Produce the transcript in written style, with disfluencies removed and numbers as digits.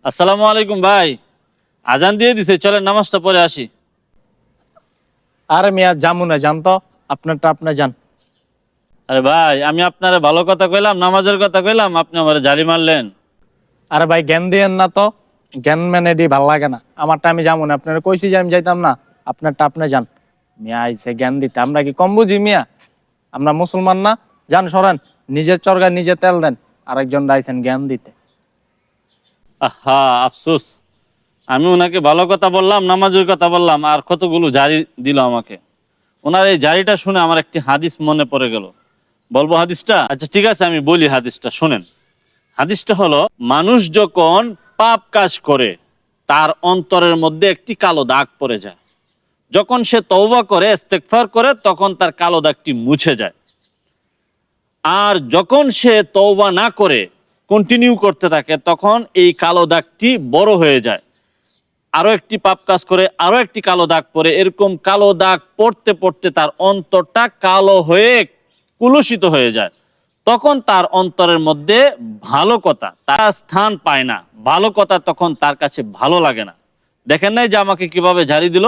আসসালামু আলাইকুম ভাই। আজান দিয়ে দিছে, চলেন নামাজটা পড়ে আসি। আরে মিয়া জামু না, জানতো আপনারটা আপনি যান। আরে ভাই, আমি আপনারে ভালো কথা কইলাম, নামাজের কথা কইলাম, আপনি আমার জালি মারলেন। আরে ভাই জ্ঞান দিয়েন না তো, জ্ঞান মানে ডি ভাল লাগে না। আমারটা আমি যাবো না, আপনারা কইছি যে আমি যাইতাম না, আপনারটা আপনি যান। মিয়া আইসে জ্ঞান দিতে, আমরা কি কম বুঝি মিয়া? আমরা মুসলমান না? যান সরেন, নিজের চরগায় নিজে তেল দেন। আরেকজন আইসেন জ্ঞান দিতে। আহা আফসোস, আমি ওনাকে ভালো কথা বললাম, নামাজের কথা বললাম, আর কতগুলো জারি দিল আমাকে। ওনার এই জারিটা শুনে আমার একটি হাদিস মনে পড়ে গেল। বলবো হাদিসটা? আচ্ছা ঠিক আছে, আমি বলি হাদিসটা, শুনেন। হাদিসটা হলো, মানুষ যখন পাপ কাজ করে তার অন্তরের মধ্যে একটি কালো দাগ পড়ে যায়। যখন সে তওবা করে, ইস্তেগফার করে, তখন তার কালো দাগটি মুছে যায়। আর যখন সে তওবা না করে কন্টিনিউ করতে থাকে, তখন এই কালো দাগটি বড় হয়ে যায়। আরো একটি পাপ কাজ করে, আরো একটি কালো দাগ পড়ে, এরকম কালো দাগ পড়তে পড়তে তার অন্তরটা কালো হয়ে কুলুষিত হয়ে যায়। তখন তার অন্তরের মধ্যে ভালো কথা তার স্থান পায় না, ভালো কথা তখন তার কাছে ভালো লাগে না। দেখেন নাই যে আমাকে কিভাবে ঝাড়ি দিল?